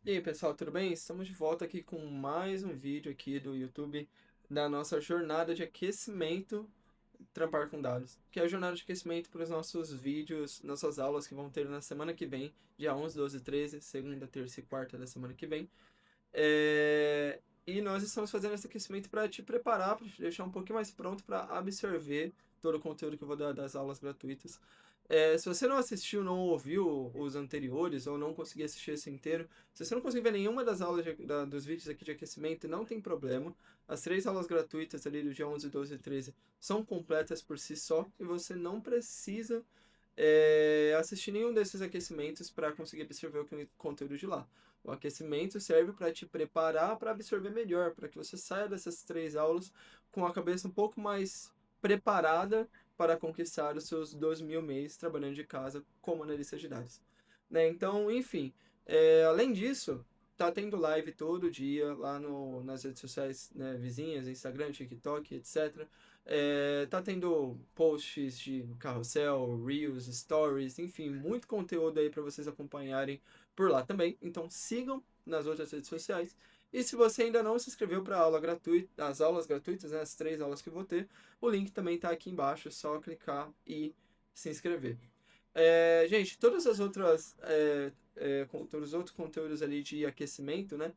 E aí, pessoal, tudo bem? Estamos de volta aqui com mais um vídeo aqui do YouTube da nossa jornada de aquecimento trampar com dados, que é a jornada de aquecimento para os nossos vídeos, nossas aulas que vão ter na semana que vem, dia 11, 12 e 13, segunda, terça e quarta da semana que vem. E nós estamos fazendo esse aquecimento para te preparar, para te deixar um pouquinho mais pronto para absorver todo o conteúdo que eu vou dar das aulas gratuitas. Se você não assistiu, não ouviu os anteriores ou não conseguiu assistir esse inteiro, se você não conseguir ver nenhuma das aulas dos vídeos aqui de aquecimento, não tem problema. As três aulas gratuitas ali do dia 11, 12 e 13 são completas por si só e você não precisa assistir nenhum desses aquecimentos para conseguir absorver o conteúdo de lá. O aquecimento serve para te preparar para absorver melhor, para que você saia dessas três aulas com a cabeça um pouco mais preparada para conquistar os seus 2.000 meses trabalhando de casa como analista de dados. Né? Então, enfim, além disso, tá tendo live todo dia lá nas redes sociais, né, vizinhas, Instagram, TikTok, etc. Tá tendo posts de carrossel, Reels, Stories, enfim, muito conteúdo aí para vocês acompanharem por lá também. Então sigam nas outras redes sociais. E se você ainda não se inscreveu para a aula gratuita, as aulas gratuitas, né, as três aulas que eu vou ter, o link também está aqui embaixo, é só clicar e se inscrever. Gente, todas as outras todos os outros conteúdos ali de aquecimento, né,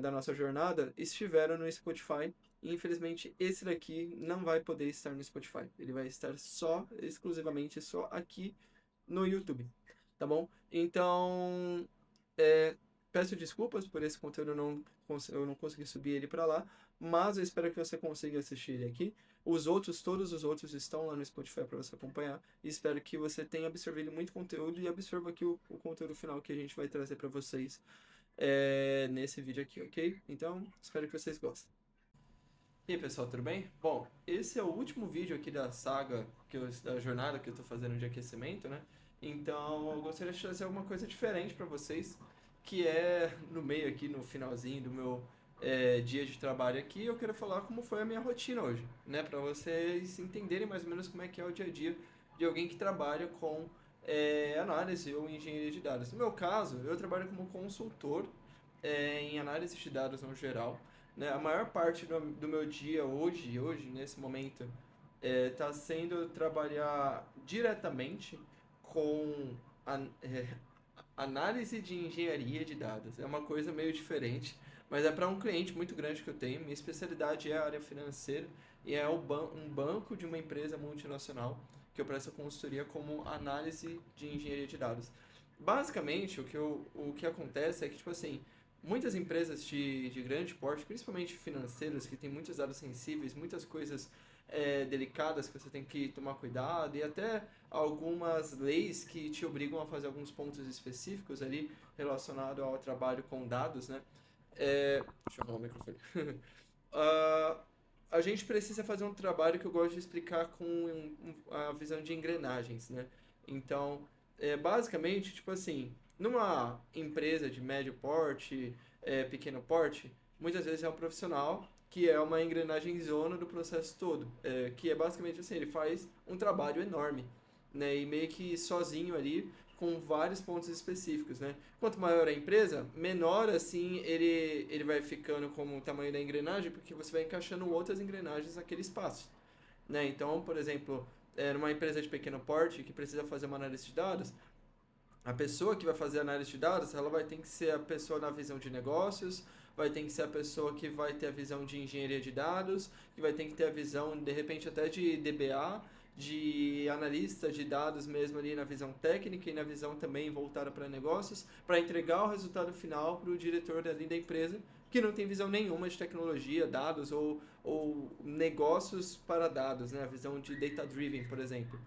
da nossa jornada estiveram no Spotify. E, infelizmente, esse daqui não vai poder estar no Spotify. Ele vai estar exclusivamente só aqui no YouTube, tá bom? Então, é, peço desculpas por esse conteúdo eu não consegui subir ele para lá, mas eu espero que você consiga assistir ele aqui. Todos os outros estão lá no Spotify para você acompanhar. E espero que você tenha absorvido muito conteúdo e absorva aqui o conteúdo final que a gente vai trazer para vocês nesse vídeo aqui, ok? Então, espero que vocês gostem. E aí, pessoal, tudo bem? Bom, esse é o último vídeo aqui da saga, da jornada que eu tô fazendo de aquecimento, né? Então, eu gostaria de trazer alguma coisa diferente para vocês, que é no meio aqui, no finalzinho do meu dia de trabalho aqui, eu quero falar como foi a minha rotina hoje, né? Para vocês entenderem mais ou menos como é que é o dia a dia de alguém que trabalha com análise ou engenharia de dados. No meu caso, eu trabalho como consultor em análise de dados no geral, né? A maior parte do meu dia hoje, nesse momento, está sendo trabalhar diretamente com a, análise de engenharia de dados. É uma coisa meio diferente, mas é para um cliente muito grande que eu tenho. Minha especialidade é a área financeira e é um banco de uma empresa multinacional que eu presto consultoria como análise de engenharia de dados. Basicamente, o que acontece é que, tipo assim, muitas empresas de grande porte, principalmente financeiras, que têm muitos dados sensíveis, muitas coisas delicadas que você tem que tomar cuidado, e até algumas leis que te obrigam a fazer alguns pontos específicos ali relacionado ao trabalho com dados, né? Deixa eu arrumar o microfone. Ah, a gente precisa fazer um trabalho que eu gosto de explicar com a visão de engrenagens, né? Então, basicamente, tipo assim, numa empresa de médio porte, pequeno porte, muitas vezes é um profissional que é uma engrenagem zona do processo todo, que é basicamente assim, ele faz um trabalho enorme, né? E meio que sozinho ali, com vários pontos específicos, né? Quanto maior a empresa, menor assim ele vai ficando como o tamanho da engrenagem, porque você vai encaixando outras engrenagens naquele espaço, né? Então, por exemplo, numa empresa de pequeno porte que precisa fazer uma análise de dados, a pessoa que vai fazer análise de dados, ela vai ter que ser a pessoa na visão de negócios, vai ter que ser a pessoa que vai ter a visão de engenharia de dados, que vai ter que ter a visão, de repente, até de DBA, de analista de dados mesmo ali na visão técnica e na visão também voltada para negócios, para entregar o resultado final para o diretor ali da empresa, que não tem visão nenhuma de tecnologia, dados ou negócios para dados, né? A visão de data-driven, por exemplo.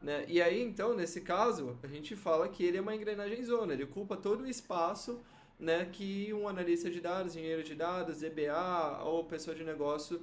Né? E aí, então, nesse caso, a gente fala que ele é uma engrenagem zona, ele ocupa todo o espaço, né, que um analista de dados, engenheiro de dados, DBA ou pessoa de negócio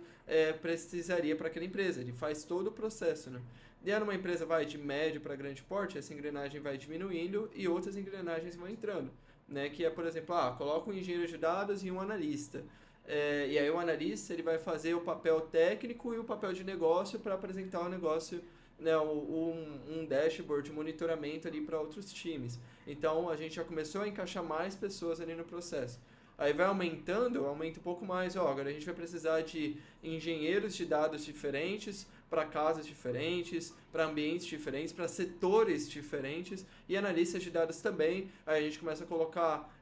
precisaria para aquela empresa. Ele faz todo o processo. Né? E aí, numa empresa vai de médio para grande porte, essa engrenagem vai diminuindo e outras engrenagens vão entrando. Né? Que é, por exemplo, coloca um engenheiro de dados e um analista. E aí o analista ele vai fazer o papel técnico e o papel de negócio para apresentar o negócio né, um dashboard de monitoramento ali para outros times. Então a gente já começou a encaixar mais pessoas ali no processo. Aí vai aumentando, aumenta um pouco mais. Ó, agora a gente vai precisar de engenheiros de dados diferentes, para casas diferentes, para ambientes diferentes, para setores diferentes e analistas de dados também. Aí a gente começa a colocar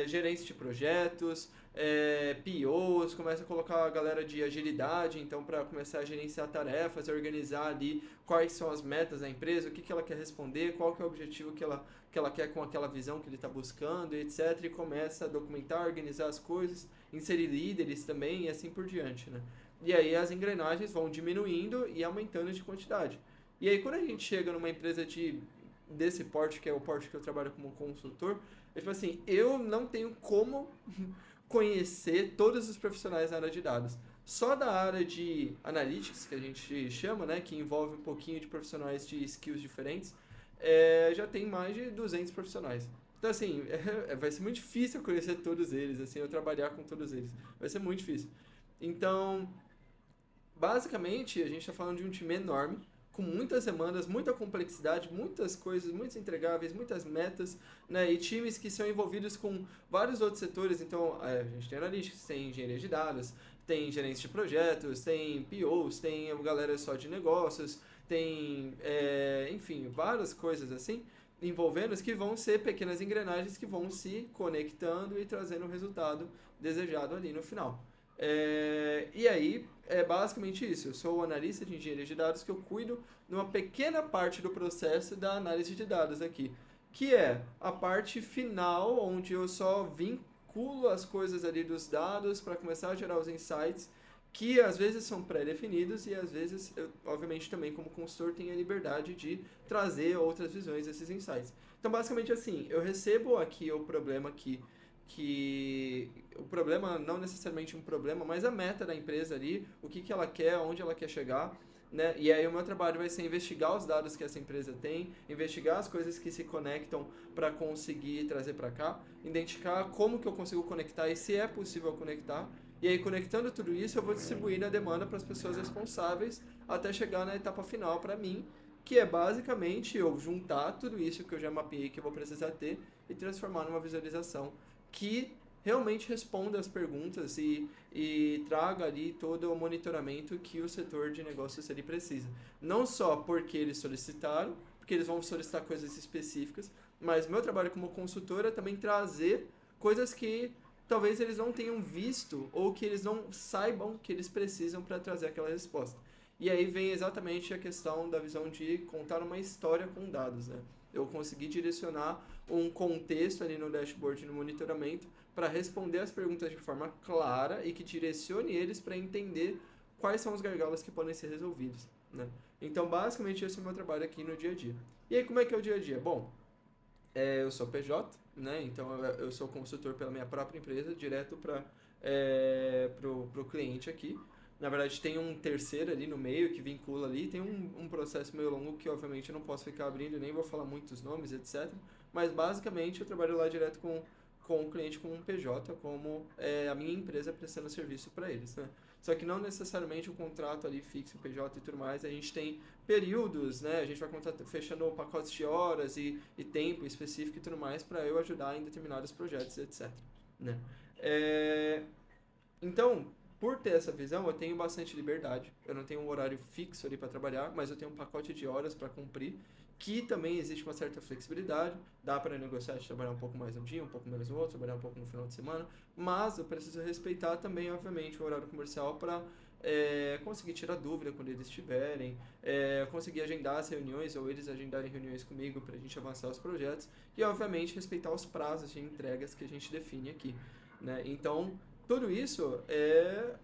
gerentes de projetos, POs, começa a colocar a galera de agilidade, então para começar a gerenciar tarefas, organizar ali quais são as metas da empresa, o que ela quer responder, qual que é o objetivo que ela quer com aquela visão que ele está buscando, etc. E começa a documentar, organizar as coisas, inserir líderes também e assim por diante, né? E aí as engrenagens vão diminuindo e aumentando de quantidade. E aí quando a gente chega numa empresa desse porte, que é o porte que eu trabalho como consultor, é tipo assim, eu não tenho como conhecer todos os profissionais na área de dados. Só da área de analytics, que a gente chama, né, que envolve um pouquinho de profissionais de skills diferentes, já tem mais de 200 profissionais. Então, assim, vai ser muito difícil eu conhecer todos eles, assim, eu trabalhar com todos eles. Vai ser muito difícil. Então, basicamente, a gente está falando de um time enorme, com muitas demandas, muita complexidade, muitas coisas, muitos entregáveis, muitas metas, né? E times que são envolvidos com vários outros setores. Então, a gente tem analytics, tem engenharia de dados, tem gerentes de projetos, tem POs, tem galera só de negócios, tem, enfim, várias coisas assim envolvendo que vão ser pequenas engrenagens que vão se conectando e trazendo o resultado desejado ali no final. E aí, é basicamente isso. Eu sou o analista de engenharia de dados que eu cuido de uma pequena parte do processo da análise de dados aqui, que é a parte final, onde eu só vinculo as coisas ali dos dados para começar a gerar os insights, que às vezes são pré-definidos e às vezes, eu, obviamente, também como consultor tenho a liberdade de trazer outras visões desses insights. Então, basicamente assim, eu recebo aqui o problema que o problema não necessariamente um problema, mas a meta da empresa ali, o que ela quer, onde ela quer chegar, né? E aí o meu trabalho vai ser investigar os dados que essa empresa tem, investigar as coisas que se conectam para conseguir trazer para cá, identificar como que eu consigo conectar e se é possível conectar. E aí, conectando tudo isso, eu vou distribuir a demanda para as pessoas responsáveis até chegar na etapa final para mim, que é basicamente eu juntar tudo isso que eu já mapeei que eu vou precisar ter e transformar numa visualização que realmente responda as perguntas e traga ali todo o monitoramento que o setor de negócios ele precisa. Não só porque eles solicitaram, porque eles vão solicitar coisas específicas, mas meu trabalho como consultor é também trazer coisas que talvez eles não tenham visto ou que eles não saibam que eles precisam para trazer aquela resposta. E aí vem exatamente a questão da visão de contar uma história com dados, né? Eu consegui direcionar um contexto ali no dashboard, no monitoramento, para responder as perguntas de forma clara e que direcione eles para entender quais são os gargalos que podem ser resolvidos, né? Então, basicamente, esse é o meu trabalho aqui no dia a dia. E aí, como é que é o dia a dia? Bom, eu sou PJ, né? Então eu sou consultor pela minha própria empresa, direto para pro cliente aqui. Na verdade, tem um terceiro ali no meio que vincula ali. Tem um processo meio longo que, obviamente, eu não posso ficar abrindo, nem vou falar muitos nomes, etc. Mas, basicamente, eu trabalho lá direto com o cliente, com um PJ, como a minha empresa prestando serviço para eles, né? Só que não necessariamente o contrato ali fixo, PJ e tudo mais. A gente tem períodos, né? A gente vai fechando pacotes de horas e tempo específico e tudo mais para eu ajudar em determinados projetos, etc. Né? Então, por ter essa visão, eu tenho bastante liberdade. Eu não tenho um horário fixo ali para trabalhar, mas eu tenho um pacote de horas para cumprir, que também existe uma certa flexibilidade. Dá para negociar de trabalhar um pouco mais um dia, um pouco menos no outro, trabalhar um pouco no final de semana, mas eu preciso respeitar também, obviamente, o horário comercial para conseguir tirar dúvida quando eles tiverem, conseguir agendar as reuniões ou eles agendarem reuniões comigo para a gente avançar os projetos e, obviamente, respeitar os prazos de entregas que a gente define aqui, né? Então, tudo isso é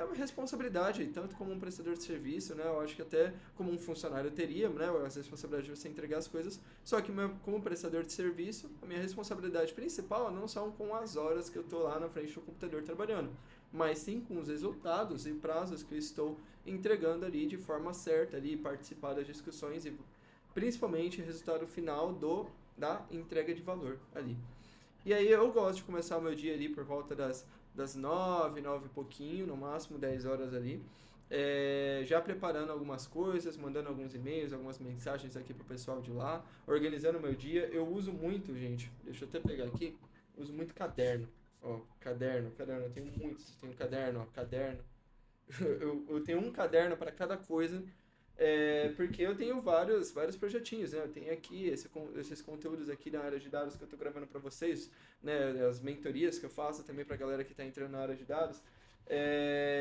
uma responsabilidade, tanto como um prestador de serviço, né? Eu acho que até como um funcionário teria, né? A responsabilidade de você entregar as coisas. Só que como prestador de serviço, a minha responsabilidade principal não são com as horas que eu estou lá na frente do computador trabalhando, mas sim com os resultados e prazos que eu estou entregando ali de forma certa, ali, participar das discussões e principalmente o resultado final da entrega de valor ali. E aí eu gosto de começar o meu dia ali por volta das 9 e pouquinho, no máximo 10 horas ali. já preparando algumas coisas, mandando alguns e-mails, algumas mensagens aqui pro pessoal de lá, organizando o meu dia. Eu uso muito, gente, deixa eu até pegar aqui, uso muito caderno. Ó, caderno, eu tenho muitos. Tenho caderno, ó, caderno. Eu tenho um caderno para cada coisa, porque eu tenho vários projetinhos, né? Eu tenho aqui esses conteúdos aqui na área de dados que eu estou gravando para vocês, né? As mentorias que eu faço também para a galera que está entrando na área de dados.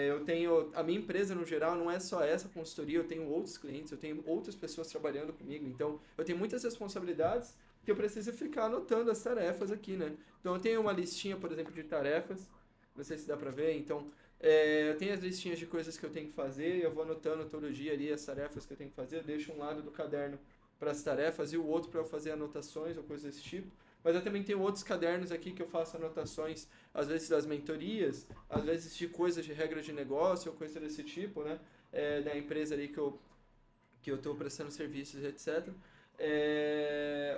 Eu tenho a minha empresa no geral, não é só essa consultoria, eu tenho outros clientes, eu tenho outras pessoas trabalhando comigo, então eu tenho muitas responsabilidades que eu preciso ficar anotando as tarefas aqui, né? Então eu tenho uma listinha, por exemplo, de tarefas, não sei se dá para ver, então eu tenho as listinhas de coisas que eu tenho que fazer, eu vou anotando todo dia ali as tarefas que eu tenho que fazer, eu deixo um lado do caderno para as tarefas e o outro para eu fazer anotações ou coisas desse tipo. Mas eu também tenho outros cadernos aqui que eu faço anotações, às vezes das mentorias, às vezes de coisas de regra de negócio ou coisa desse tipo, né? Da empresa ali que eu estou prestando serviços, etc.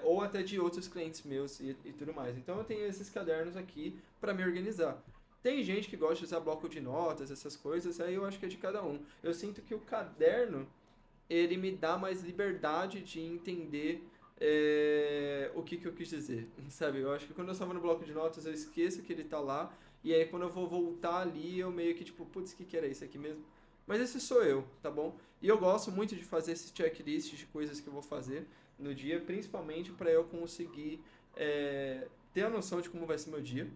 Ou até de outros clientes meus e tudo mais. Então eu tenho esses cadernos aqui para me organizar. Tem gente que gosta de usar bloco de notas, essas coisas, aí eu acho que é de cada um. Eu sinto que o caderno, ele me dá mais liberdade de entender o que eu quis dizer, sabe? Eu acho que quando eu salvo no bloco de notas, eu esqueço que ele tá lá, e aí quando eu vou voltar ali, eu meio que tipo, putz, o que era isso aqui mesmo? Mas esse sou eu, tá bom? E eu gosto muito de fazer esse checklist de coisas que eu vou fazer no dia, principalmente para eu conseguir ter a noção de como vai ser meu dia,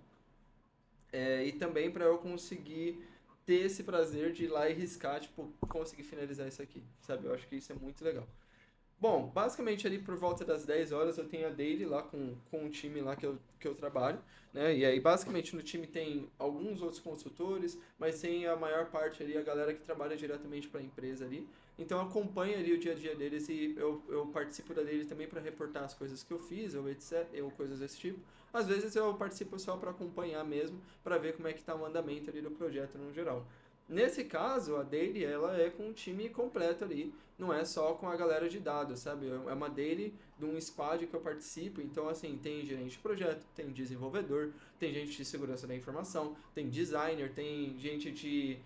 e também para eu conseguir ter esse prazer de ir lá e riscar, tipo, conseguir finalizar isso aqui, sabe? Eu acho que isso é muito legal. Bom, basicamente ali por volta das 10 horas eu tenho a daily lá com o time lá que eu trabalho, né? E aí basicamente no time tem alguns outros consultores, mas tem a maior parte ali a galera que trabalha diretamente para a empresa ali. Então eu acompanho ali o dia a dia deles e eu participo da daily também para reportar as coisas que eu fiz ou etc, ou coisas desse tipo. Às vezes eu participo só para acompanhar mesmo, para ver como é que tá o andamento ali do projeto no geral. Nesse caso, a daily ela é com um time completo ali, não é só com a galera de dados, sabe? É uma daily de um squad que eu participo, então assim, tem gerente de projeto, tem desenvolvedor, tem gente de segurança da informação, tem designer, tem gente de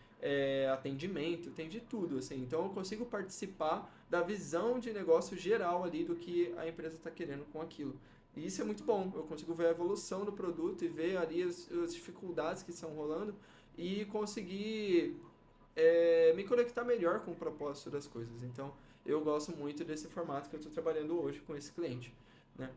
atendimento, tem de tudo, assim. Então eu consigo participar da visão de negócio geral ali do que a empresa está querendo com aquilo. E isso é muito bom, eu consigo ver a evolução do produto e ver ali as dificuldades que estão rolando e conseguir me conectar melhor com o propósito das coisas. Então, eu gosto muito desse formato que eu estou trabalhando hoje com esse cliente, né?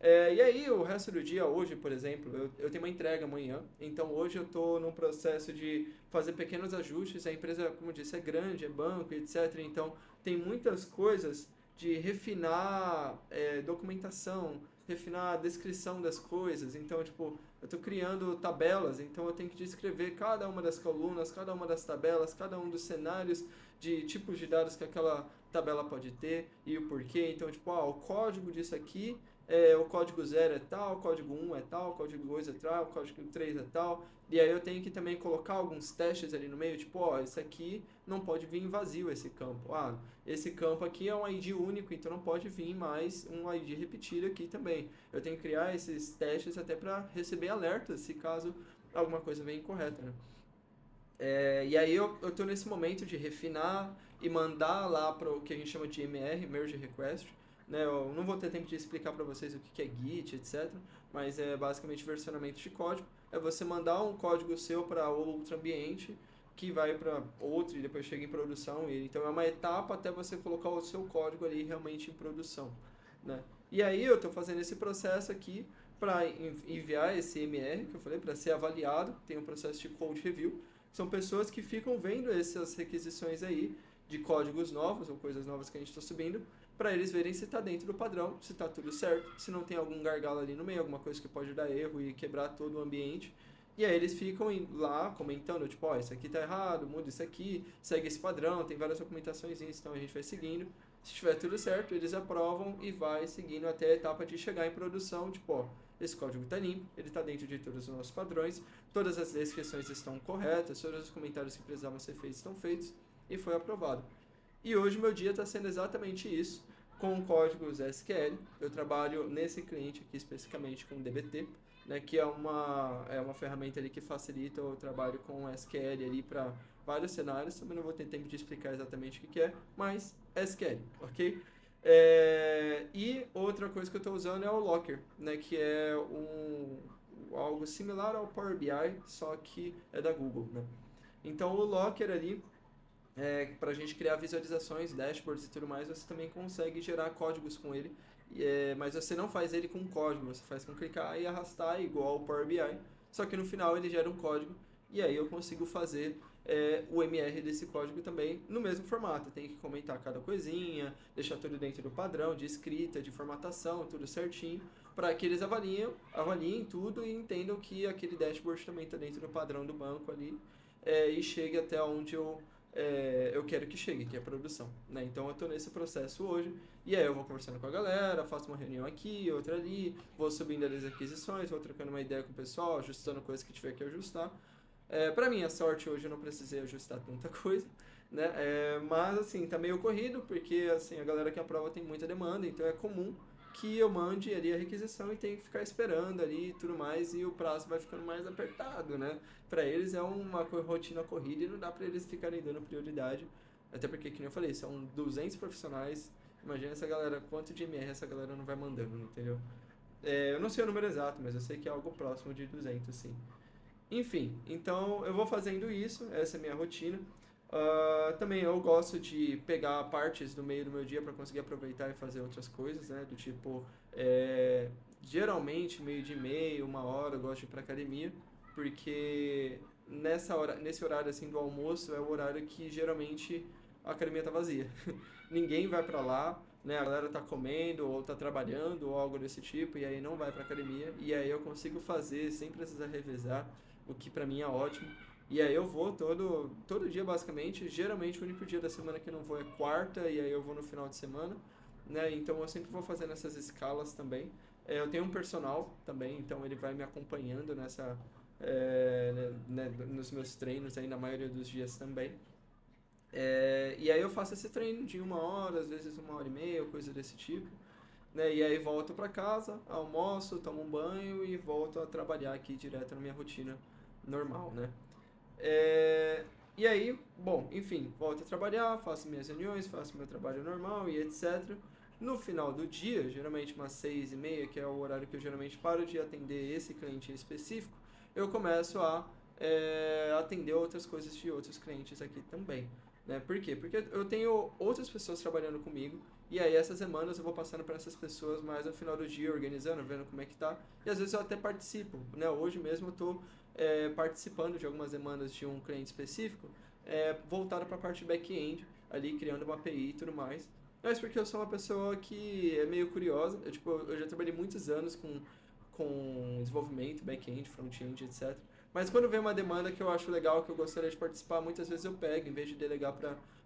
E aí, o resto do dia, hoje, por exemplo, eu tenho uma entrega amanhã, então hoje eu estou num processo de fazer pequenos ajustes. A empresa, como eu disse, é grande, é banco, etc. Então, tem muitas coisas de refinar documentação, refinar a descrição das coisas. Então, tipo, eu estou criando tabelas, então eu tenho que descrever cada uma das colunas, cada uma das tabelas, cada um dos cenários de tipos de dados que aquela tabela pode ter e o porquê. Então, tipo, o código disso aqui o código 0 é tal, o código 1 é tal, o código 2 é tal, o código 3 é tal. E aí eu tenho que também colocar alguns testes ali no meio, tipo, esse aqui não pode vir vazio esse campo. Esse campo aqui é um ID único, então não pode vir mais um ID repetido aqui também. Eu tenho que criar esses testes até para receber alertas se caso alguma coisa venha incorreta, né? E aí eu estou nesse momento de refinar e mandar lá para o que a gente chama de MR, Merge Request, né? Eu não vou ter tempo de explicar para vocês o que é Git, etc. Mas é basicamente versionamento de código. É você mandar um código seu para outro ambiente que vai para outro e depois chega em produção. Então é uma etapa até você colocar o seu código ali realmente em produção, né? E aí eu estou fazendo esse processo aqui para enviar esse MR que eu falei para ser avaliado. Tem um processo de code review. São pessoas que ficam vendo essas requisições aí de códigos novos ou coisas novas que a gente está subindo, para eles verem se está dentro do padrão, se está tudo certo, se não tem algum gargalo ali no meio, alguma coisa que pode dar erro e quebrar todo o ambiente. E aí eles ficam lá comentando, tipo, isso aqui tá errado, muda isso aqui, segue esse padrão, tem várias documentações, então a gente vai seguindo. Se estiver tudo certo, eles aprovam e vai seguindo até a etapa de chegar em produção, tipo, esse código está limpo, ele está dentro de todos os nossos padrões, todas as descrições estão corretas, todos os comentários que precisavam ser feitos estão feitos e foi aprovado. E hoje meu dia está sendo exatamente isso, com códigos SQL. Eu trabalho nesse cliente aqui especificamente com DBT, né, que é uma ferramenta ali que facilita o trabalho com SQL ali para vários cenários. Também não vou ter tempo de explicar exatamente o que é, mas SQL, ok? E outra coisa que eu estou usando é o Locker, né, que é algo similar ao Power BI, só que é da Google, né? Então o Locker ali, para a gente criar visualizações, dashboards e tudo mais, você também consegue gerar códigos com ele, mas você não faz ele com código, você faz com clicar e arrastar igual o Power BI, só que no final ele gera um código e aí eu consigo fazer o MR desse código também no mesmo formato. Tem que comentar cada coisinha, deixar tudo dentro do padrão de escrita, de formatação, tudo certinho, para que eles avaliem tudo e entendam que aquele dashboard também está dentro do padrão do banco ali, e chegue até onde eu quero que chegue, que é a produção, né? Então eu estou nesse processo hoje, e aí eu vou conversando com a galera, faço uma reunião aqui, outra ali, vou subindo ali as aquisições, vou trocando uma ideia com o pessoal, ajustando coisas que tiver que ajustar. Para mim, a sorte hoje eu não precisei ajustar tanta coisa, né? Mas assim, tá meio corrido, porque assim, a galera que aprova tem muita demanda, então é comum que eu mande ali a requisição e tenha que ficar esperando ali e tudo mais, e o prazo vai ficando mais apertado, né? Para eles é uma rotina corrida e não dá para eles ficarem dando prioridade, até porque, como eu falei, são 200 profissionais, imagina essa galera, quanto de MR essa galera não vai mandando, entendeu? Eu não sei o número exato, mas eu sei que é algo próximo de 200, sim. Enfim, então eu vou fazendo isso, essa é a minha rotina. Também eu gosto de pegar partes do meio do meu dia para conseguir aproveitar e fazer outras coisas, né? Do tipo, geralmente meio de meia, uma hora eu gosto de ir para academia, porque nesse horário assim do almoço é o horário que geralmente a academia tá vazia. Ninguém vai para lá, né? A galera tá comendo ou tá trabalhando ou algo desse tipo e aí não vai para academia e aí eu consigo fazer sem precisar revezar, o que pra mim é ótimo. E aí eu vou todo dia basicamente, geralmente o único dia da semana que eu não vou é quarta e aí eu vou no final de semana, né? Então eu sempre vou fazendo essas escalas também. Eu tenho um personal também, então ele vai me acompanhando nos meus treinos aí na maioria dos dias também. E aí eu faço esse treino de uma hora, às vezes uma hora e meia, coisa desse tipo, né? E aí volto para casa, almoço, tomo um banho e volto a trabalhar aqui direto na minha rotina normal, né? E aí, bom, enfim, volto a trabalhar, faço minhas reuniões, faço meu trabalho normal e etc. No final do dia, geralmente umas 6:30, que é o horário que eu geralmente paro de atender esse cliente em específico, eu começo a atender outras coisas de outros clientes aqui também, né? Por quê? Porque eu tenho outras pessoas trabalhando comigo e aí essas semanas eu vou passando para essas pessoas mais no final do dia, organizando, vendo como é que tá. E às vezes eu até participo, né? Hoje mesmo eu tô participando de algumas demandas de um cliente específico, voltado para a parte back-end, ali criando uma API e tudo mais. Mas porque eu sou uma pessoa que é meio curiosa, eu já trabalhei muitos anos com desenvolvimento, back-end, front-end, etc. Mas quando vem uma demanda que eu acho legal, que eu gostaria de participar, muitas vezes eu pego, em vez de delegar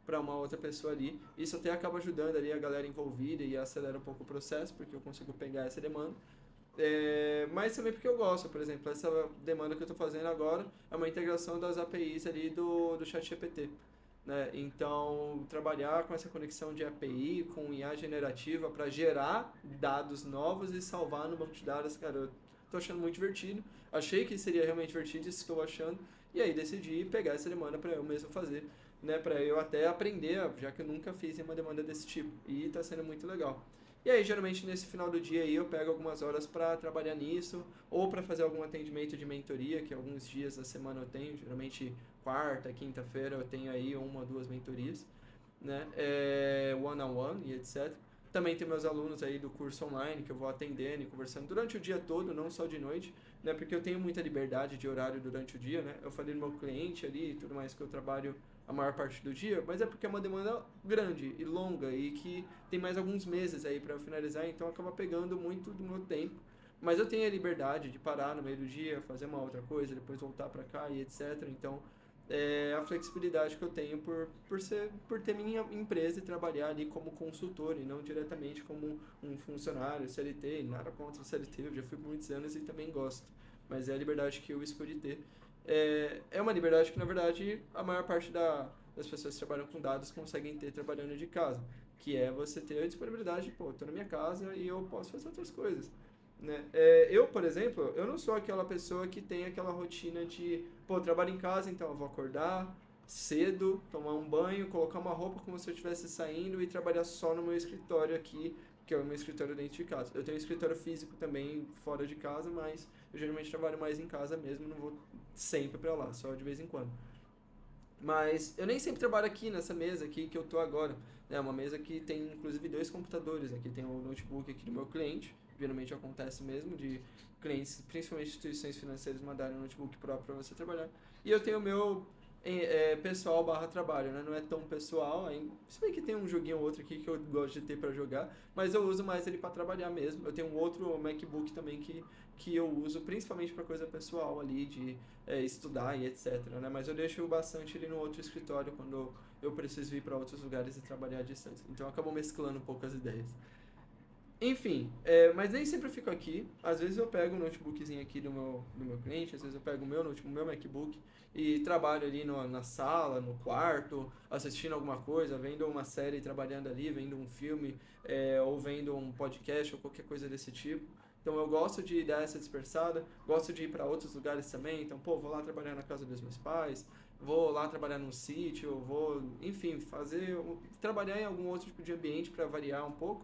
para uma outra pessoa ali. Isso até acaba ajudando ali a galera envolvida e acelera um pouco o processo, porque eu consigo pegar essa demanda. Mas também porque eu gosto, por exemplo, essa demanda que eu estou fazendo agora é uma integração das APIs ali do ChatGPT, né? Então, trabalhar com essa conexão de API, com IA generativa para gerar dados novos e salvar no banco de dados, cara, eu tô achando muito divertido. Achei que seria realmente divertido, isso estou achando, e aí decidi pegar essa demanda para eu mesmo fazer, né? Para eu até aprender, já que eu nunca fiz uma demanda desse tipo, e está sendo muito legal. E aí, geralmente, nesse final do dia aí, eu pego algumas horas para trabalhar nisso, ou para fazer algum atendimento de mentoria, que alguns dias da semana eu tenho, geralmente quarta, quinta-feira eu tenho aí uma ou duas mentorias, né? One-on-one e etc. Também tem meus alunos aí do curso online que eu vou atendendo e conversando durante o dia todo, não só de noite, né? Porque eu tenho muita liberdade de horário durante o dia, né? Eu falei no meu cliente ali e tudo mais que eu trabalho a maior parte do dia, mas é porque é uma demanda grande e longa e que tem mais alguns meses aí para finalizar, então acaba pegando muito do meu tempo. Mas eu tenho a liberdade de parar no meio do dia, fazer uma outra coisa, depois voltar para cá e etc. Então, a flexibilidade que eu tenho por ter minha empresa e trabalhar ali como consultor e não diretamente como um funcionário CLT, nada contra o CLT, eu já fui por muitos anos e também gosto, mas é a liberdade que eu escolhi ter. É uma liberdade que, na verdade, a maior parte das pessoas que trabalham com dados conseguem ter trabalhando de casa, que é você ter a disponibilidade, pô, tô na minha casa e eu posso fazer outras coisas, né? Eu, por exemplo, eu não sou aquela pessoa que tem aquela rotina de, pô, eu trabalho em casa, então eu vou acordar cedo, tomar um banho, colocar uma roupa como se eu estivesse saindo e trabalhar só no meu escritório aqui, que é o meu escritório dentro de casa. Eu tenho um escritório físico também fora de casa, mas eu geralmente trabalho mais em casa mesmo, não vou sempre pra lá, só de vez em quando. Mas eu nem sempre trabalho aqui nessa mesa aqui que eu tô agora. É uma mesa que tem inclusive dois computadores. Aqui tem o notebook aqui do meu cliente. Geralmente acontece mesmo de clientes, principalmente instituições financeiras, mandarem um notebook próprio para você trabalhar. E eu tenho o meu pessoal barra trabalho, né? Não é tão pessoal, se bem que tem um joguinho ou outro aqui que eu gosto de ter para jogar, mas eu uso mais ele para trabalhar mesmo. Eu tenho um outro MacBook também que eu uso principalmente para coisa pessoal ali, de estudar e etc, né? Mas eu deixo bastante ele no outro escritório quando eu preciso ir para outros lugares e trabalhar à distância. Então acabou mesclando um pouco as ideias. Enfim, mas nem sempre eu fico aqui. Às vezes eu pego o notebookzinho aqui do meu cliente, às vezes eu pego o meu notebook, o meu MacBook e trabalho ali na sala, no quarto, assistindo alguma coisa, vendo uma série, trabalhando ali, vendo um filme, ou vendo um podcast ou qualquer coisa desse tipo. Então eu gosto de dar essa dispersada, gosto de ir para outros lugares também. Então, pô, vou lá trabalhar na casa dos meus pais, vou lá trabalhar num sítio, vou, enfim, trabalhar em algum outro tipo de ambiente para variar um pouco.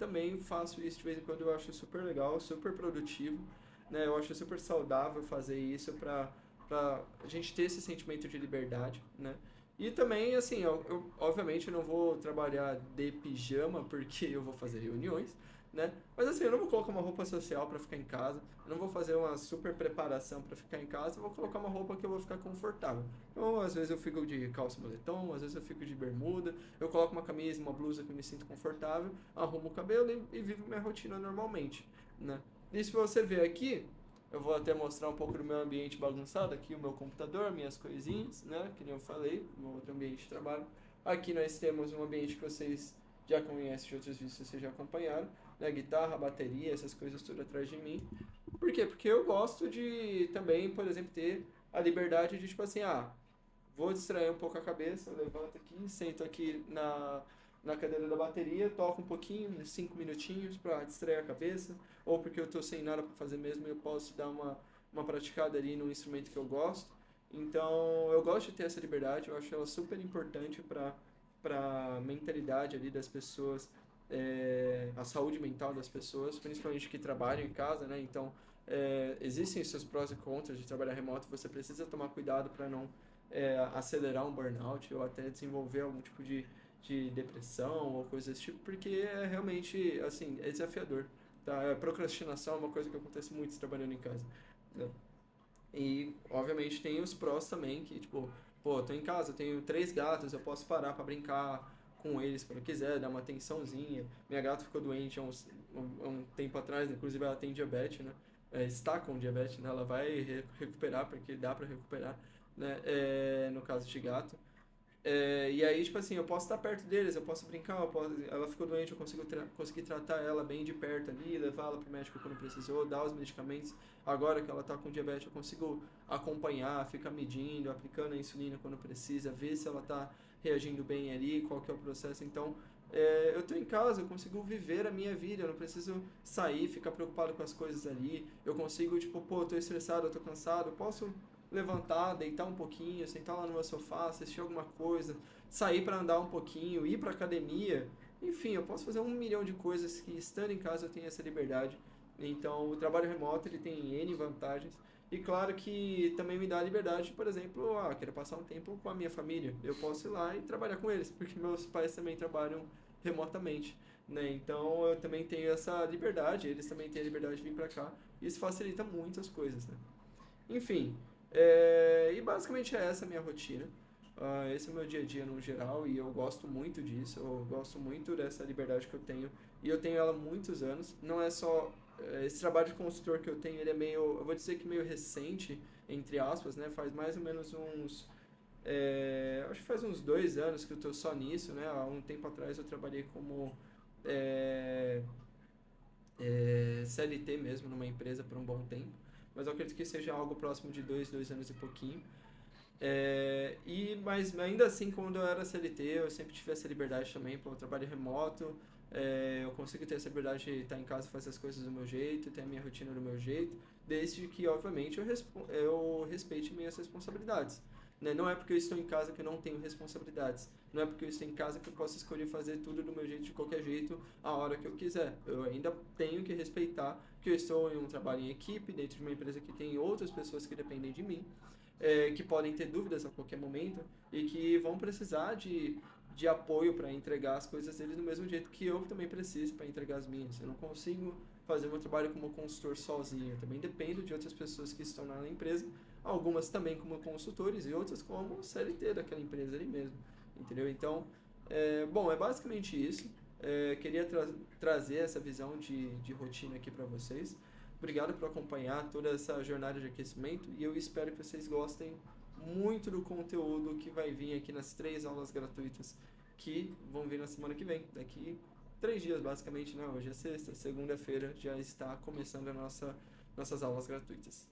Também faço isso de vez em quando, eu acho super legal, super produtivo, né? Eu acho super saudável fazer isso pra a gente ter esse sentimento de liberdade, né? E também, assim, eu obviamente não vou trabalhar de pijama porque eu vou fazer reuniões, né? Mas assim, eu não vou colocar uma roupa social para ficar em casa, eu não vou fazer uma super preparação para ficar em casa, eu vou colocar uma roupa que eu vou ficar confortável. Então, às vezes eu fico de calça e moletom, às vezes eu fico de bermuda, eu coloco uma camisa, uma blusa que eu me sinto confortável, arrumo o cabelo e vivo minha rotina normalmente, né? E se você ver aqui, eu vou até mostrar um pouco do meu ambiente bagunçado, aqui o meu computador, minhas coisinhas, né? Que nem eu falei, meu outro ambiente de trabalho. Aqui nós temos um ambiente que vocês já conhecem de outros vídeos, vocês já acompanharam, né? Guitarra, bateria, essas coisas tudo atrás de mim. Por quê? Porque eu gosto de também, por exemplo, ter a liberdade de, tipo assim, vou distrair um pouco a cabeça, eu levanto aqui, sento aqui na cadeira da bateria, toco um pouquinho, uns 5 minutinhos para distrair a cabeça, ou porque eu estou sem nada para fazer mesmo, eu posso dar uma praticada ali num instrumento que eu gosto. Então, eu gosto de ter essa liberdade, eu acho ela super importante para a mentalidade ali das pessoas, a saúde mental das pessoas, principalmente que trabalham em casa, né? Então, existem seus prós e contras de trabalhar remoto, você precisa tomar cuidado para não acelerar um burnout ou até desenvolver algum tipo de depressão ou coisa desse tipo, porque é realmente, assim, é desafiador, tá? A procrastinação é uma coisa que acontece muito trabalhando em casa, né? E, obviamente, tem os prós também, que, tipo, pô, eu tô em casa, eu tenho 3 gatos, eu posso parar pra brincar com eles quando eu quiser, dar uma atençãozinha. Minha gata ficou doente há um tempo atrás, né? Inclusive ela tem diabetes, né? Está com diabetes, né? Ela vai recuperar, porque dá pra recuperar, né? No caso de gato. E aí, tipo assim, eu posso estar perto deles, eu posso brincar, ela ficou doente, eu consigo conseguir tratar ela bem de perto ali, levar ela pro médico quando precisou, dar os medicamentos. Agora que ela tá com diabetes, eu consigo acompanhar, ficar medindo, aplicando a insulina quando precisa, ver se ela tá reagindo bem ali, qual que é o processo. Então, eu tô em casa, eu consigo viver a minha vida, eu não preciso sair, ficar preocupado com as coisas ali. Eu consigo, tipo, pô, eu tô estressado, eu tô cansado, eu posso levantar, deitar um pouquinho, sentar lá no meu sofá, assistir alguma coisa, sair para andar um pouquinho, ir para academia. Enfim, eu posso fazer 1 milhão de coisas que estando em casa eu tenho essa liberdade. Então, o trabalho remoto ele tem N vantagens. E claro que também me dá a liberdade, por exemplo, quero passar um tempo com a minha família. Eu posso ir lá e trabalhar com eles, porque meus pais também trabalham remotamente, né? Então, eu também tenho essa liberdade, eles também têm a liberdade de vir para cá. Isso facilita muitas coisas, né? Enfim, e basicamente é essa a minha rotina. Esse é o meu dia a dia no geral e eu gosto muito disso. Eu gosto muito dessa liberdade que eu tenho e eu tenho ela há muitos anos. Não é só esse trabalho de consultor que eu tenho, ele é meio, eu vou dizer que meio recente, entre aspas, né? Faz mais ou menos acho que faz uns 2 anos que eu estou só nisso, né? Há um tempo atrás eu trabalhei como é, CLT mesmo numa empresa por um bom tempo, mas eu acredito que seja algo próximo de 2 anos e pouquinho. Mas ainda assim, quando eu era CLT, eu sempre tive essa liberdade também para o trabalho remoto. Eu consigo ter essa liberdade de estar em casa e fazer as coisas do meu jeito, ter a minha rotina do meu jeito, desde que, obviamente, eu respeite minhas responsabilidades. Né? Não é porque eu estou em casa que eu não tenho responsabilidades. Não é porque eu estou em casa que eu posso escolher fazer tudo do meu jeito, de qualquer jeito, a hora que eu quiser. Eu ainda tenho que respeitar que eu estou em um trabalho em equipe, dentro de uma empresa que tem outras pessoas que dependem de mim, que podem ter dúvidas a qualquer momento e que vão precisar de apoio para entregar as coisas deles do mesmo jeito que eu também preciso para entregar as minhas. Eu não consigo fazer meu trabalho como consultor sozinho. Eu também dependo de outras pessoas que estão na empresa, algumas também como consultores e outras como CLT daquela empresa ali mesmo, entendeu? Então, bom, é basicamente isso. Queria trazer essa visão de rotina aqui para vocês. Obrigado por acompanhar toda essa jornada de aquecimento e eu espero que vocês gostem muito do conteúdo que vai vir aqui nas 3 aulas gratuitas que vão vir na semana que vem. Daqui 3 dias, basicamente, né? Hoje é sexta, segunda-feira já está começando nossas aulas gratuitas.